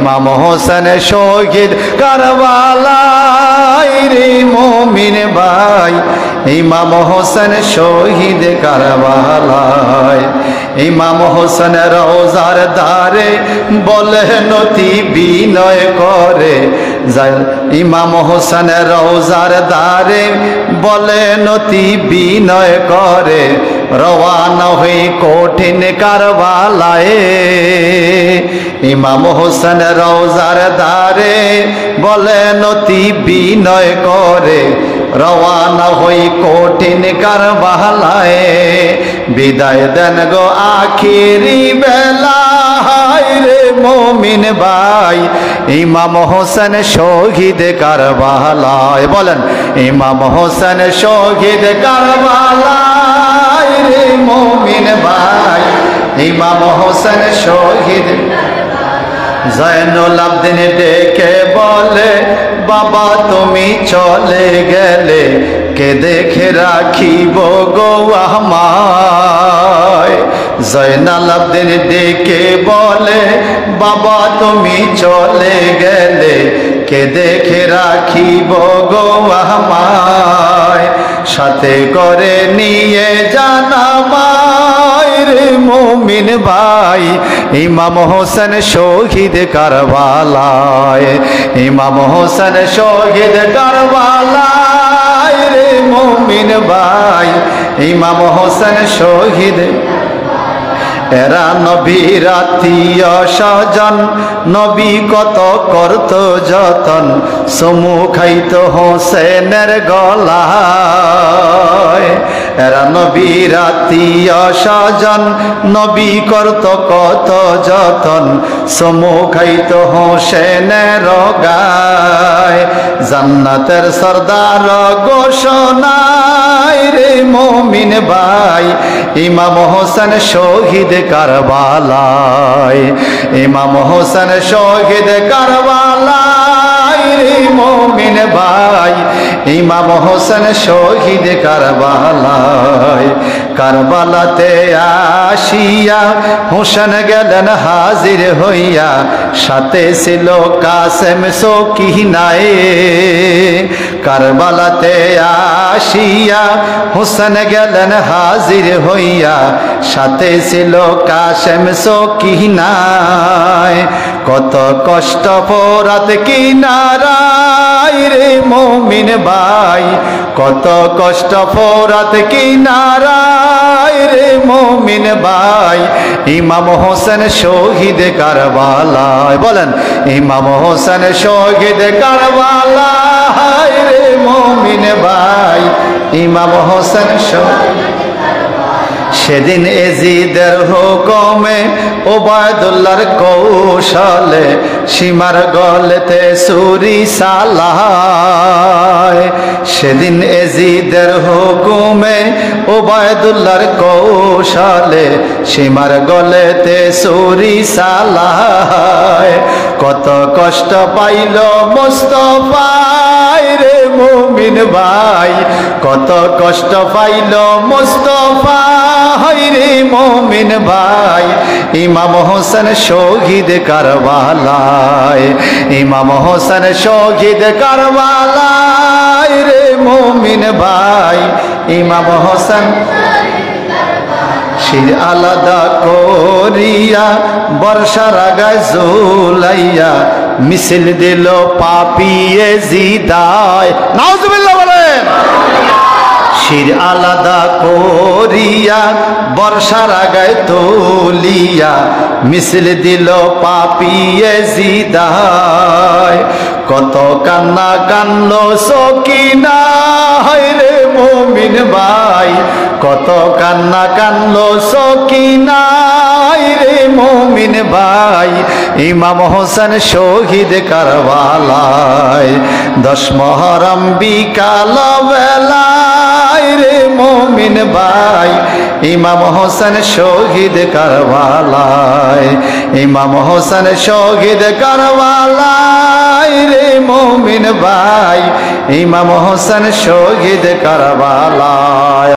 ইমাম হোসেন শহীদ কারবালায় রে মুমিন ভাই, ইমাম হোসেন শহীদ কারবালায়। ইমাম হোসেন রওজার ধারে বলে নতি বিনয় করে যায়, ইমাম হোসেন রওজার ধারে বলে নতি বিনয় করে, রওয়ানা হয়ে কঠিন কারবালায়। ইমাম হোসেন রওজার ধারে বলে নতি বিনয় করে, রওয়ানা হই কঠিন কারবালায়। বিদায় দেন গো আখিরি বেলায় রে মুমিন ভাই, ইমাম হোসেন শহীদ কারবালায়। বলেন ইমাম হোসেন শহীদ কারবালায় রে মুমিন ভাই, ইমাম হোসেন শহীদ। জয়নুল আবদিন ডেকে বলে বাবা তুমি চলে গেলে, কে দেখে রাখিব গো আমায়। জয়নুল আবদিন ডেকে বলে বাবা তুমি চলে গেলে, কে দেখে রাখিব গো আমায়। সাথে করে নিয়ে জানামায় রে মুমিন ভাই, ইমাম হোসেন শহীদ কারবালায়। ইমাম হোসেন শহীদ কারবালায় রে মুমিন ভাই, ইমাম হোসেন শহীদ। এরা নবীর আত্মীয় স্বজন, নবী কত করত যতন, চুমু খাইত হোসেনের গলায়। এরা নবীর আত্মীয় স্বজন, নবী করত কত যতন, চুমু খাইত হোসেনের গায়। জান্নাতের সরদার ঘোষণায় রে মুমিন ভাই, ইমাম হোসেন শহীদ কারবালায়। ইমাম হোসেন শহীদ কারবালায় রে মুমিন ভাই, ইমাম হোসেন শহীদ কারবালায়। কারবালাতে আসিয়া হোসেন গেলেন হাজির হইয়া, সাথে ছিল কাসেম সকিনায়। কারবালাতে আসিয়া হোসেন গেলেন হাজির হইয়া, সাথে ছিল কাসেম সকিনায়। কত কষ্ট ফোরাত কিনারায় রে মুমিন ভাই, কত কষ্ট ফোরাত কিনারায় রে মুমিন ভাই, ইমাম হোসেন শহীদ কারবালায়। বলেন ইমাম হোসেন শহীদ কারবালায় রে মুমিন ভাই, ইমাম হোসেন শহীদ। সেদিন এজিদের হুকুমে ওবায়দুল্লাহর কৌশলে, সীমার গলেতে ছুরি চালায়। সেদিন এজিদের হুকুমে ওবায়দুল্লাহর কৌশলে, সীমার গলেতে ছুরি চালায়। কত কষ্ট পাইল মুস্তাফায় রে মুমিন ভাই, কত কষ্ট পাইল মুস্তাফা রে মুমিন ভাই, ইমাম হোসেন শহীদ কারবালায়। ইমাম হোসেন শহীদ কারবালায় রে মুমিন ভাই, ইমাম হোসেন। শির আলাদা করিয়া বর্ষার আগায় ঝুলাইয়া, মিছিল দিল পাপিয়ে জিদায়। নাউজুবিল্লাহ বলেন। শির আলাদা করিয়া বর্ষার আগায় তুলিয়া, মিছিল দিল পাপিয়ে জিদায়। কত কান্না কান্লো সকিনা রে মুমিন ভাই, কত কান্না কান্লো সকিনা রে মুমিন ভাই, ইমাম হোসেন শহীদ কারবালায়। 10 মুহররম বিকাল বেলায় রে মুমিন ভাই, ইমাম হোসেন শহীদ কারবালায়। ইমাম হোসেন শহীদ কারবালায় রে মুমিন ভাই, ইমাম হোসেন শহীদ কারবালায়।